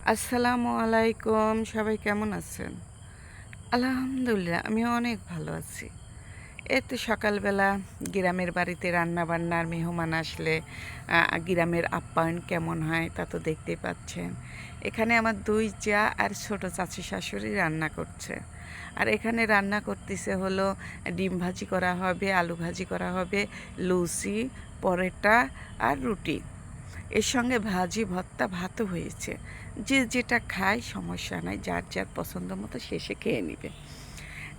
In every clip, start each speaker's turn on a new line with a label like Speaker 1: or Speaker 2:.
Speaker 1: আসসালামু আলাইকুম। সবাই কেমন আছেন? আলহামদুলিল্লাহ আমি অনেক ভালো আছি। এই তো সকালবেলা গ্রামের বাড়িতে রান্নাবান্নার মেহমান আসলে গ্রামের আপ্যায়ন কেমন হয় তা তো দেখতেই পাচ্ছেন। এখানে আমার ২ জা আর ছোট চাচী শাশুড়ি রান্না করছে। আর এখানে রান্না করতেছে হলো ডিম ভাজি করা হবে, আলু ভাজি করা হবে, লুচি, পরোটা আর রুটি। এর সঙ্গে ভাজি, ভর্তা, ভাতও হয়েছে। যে যেটা খায় সমস্যা নাই। যার যার পছন্দ মতো সে খেয়ে নিবে।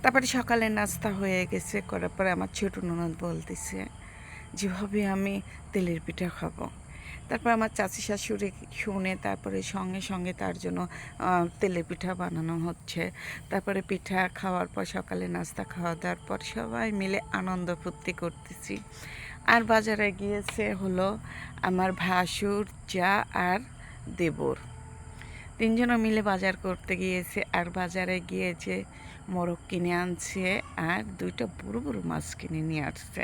Speaker 1: তারপরে সকালের নাস্তা হয়ে গেছে। করার পরে আমার ছোট ননদ বলতেছে যেভাবে আমি তেলের পিঠা খাবো। তারপর আমার চাচী শাশুড়ি শুনে তারপরে সঙ্গে সঙ্গে তার জন্য তেলের পিঠা বানানো হচ্ছে। তারপরে পিঠা খাওয়ার পর সকালে নাস্তা খাওয়া দাওয়ার পর সবাই মিলে আনন্দ ফুর্তি করতেছি। আর বাজারে গিয়েছে হলো আমার ভাসুর, জা আর দেবর। ৩ জনে মিলে বাজার করতে গিয়েছে। আর বাজারে গিয়েছে মোরগ কিনে আনছে আর ২টা বড় বড় মাছ কিনে নিয়ে আসছে।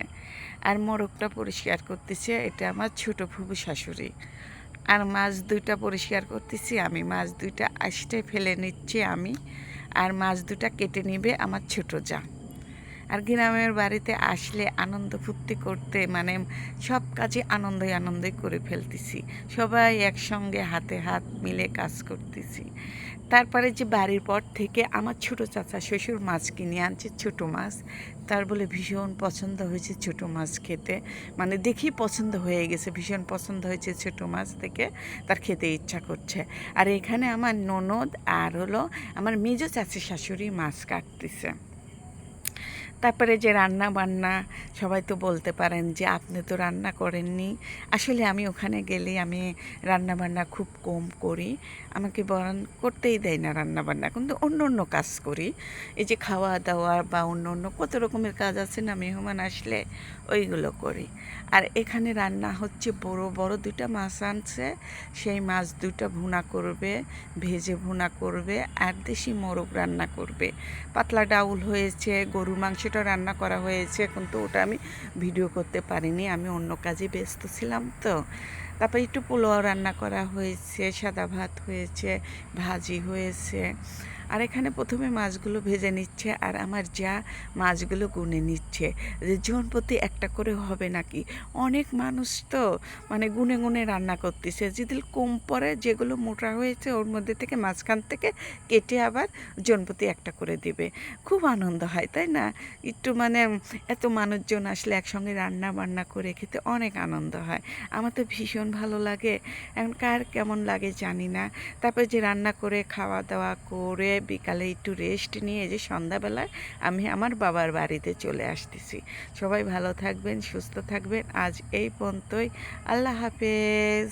Speaker 1: আর মোরগটা পরিষ্কার করতেছে এটা আমার ছোট ফুফু শাশুড়ি। আর মাছ ২টা পরিষ্কার করতেছি আমি। মাছ ২টা আঁশটে ফেলে নিচ্ছি আমি। আর মাছ ২টা কেটে নিবে আমার ছোট জা। আর গ্রামের বাড়িতে আসলে আনন্দ ফুর্তি করতে মানে সব কাজে আনন্দই আনন্দই করে ফেলতেছি। সবাই একসঙ্গে হাতে হাত মিলে কাজ করতেছি। তারপরে যে বাড়ির পর থেকে আমার ছোট চাচা শ্বশুর মাছ কিনে আনছে, ছোট মাছ। তার বলে ভীষণ পছন্দ হয়েছে ছোট মাছ খেতে। মানে দেখেই পছন্দ হয়ে গেছে, ভীষণ পছন্দ হয়েছে ছোট মাছ দেখে তার খেতে ইচ্ছা করছে। আর এখানে আমার ননদ আর হলো আমার মেজ চাচি শাশুড়ি মাছ কাটতেছে। তারপরে যে রান্না বান্না সবাই তো বলতে পারেন যে আপনি তো রান্না করেননি। আসলে আমি ওখানে গেলে আমি রান্না বান্না খুব কম করি। আমাকে বরং করতেই দেয় না রান্না বান্না, কিন্তু অন্য অন্য কাজ করি। এই যে খাওয়া দাওয়া বা অন্য অন্য কত রকমের কাজ আছে না, মেহমান আসলে ওইগুলো করি। আর এখানে রান্না হচ্ছে বড় বড় ২টা মাছ আনছে, সেই মাছ ২টা ভুনা করবে, ভেজে ভুনা করবে আর দেশি মোরগ রান্না করবে। পাতলা ডাউল হয়েছে, গরুর মাংসটা রান্না করা হয়েছে, কিন্তু ওটা আমি ভিডিও করতে পারিনি, আমি অন্য কাজে ব্যস্ত ছিলাম তো। তারপর একটু পোলাও রান্না করা হয়েছে, সাদা ভাত হয়েছে, ভাজি হয়েছে। আর এখানে প্রথমে মাছগুলো ভেজে নিচ্ছে আর আমার যা মাছগুলো গুনে নিচ্ছে যে জন প্রতি একটা করে হবে নাকি। অনেক মানুষ তো মানে গুনে গুনে রান্না করতেছে, যেদিন কম পড়ে যেগুলো মোটা হয়েছে ওর মধ্যে থেকে মাঝখান থেকে কেটে আবার জন প্রতি একটা করে দিবে। খুব আনন্দ হয় তাই না? একটু মানে এত মানুষজন আসলে একসঙ্গে রান্না বান্না করে খেতে অনেক আনন্দ হয়। আমার তো ভীষণ ভালো লাগে। এখন কার কেমন লাগে জানি না। তারপরে যে রান্না করে খাওয়া দাওয়া করে বিকালে একটু রেস্ট নিয়ে যে সন্ধ্যাবেলায় আমি আমার বাবার বাড়িতে চলে আসতেছি। সবাই ভালো থাকবেন, সুস্থ থাকবেন। আজ এই পর্যন্তই। আল্লাহ হাফেজ।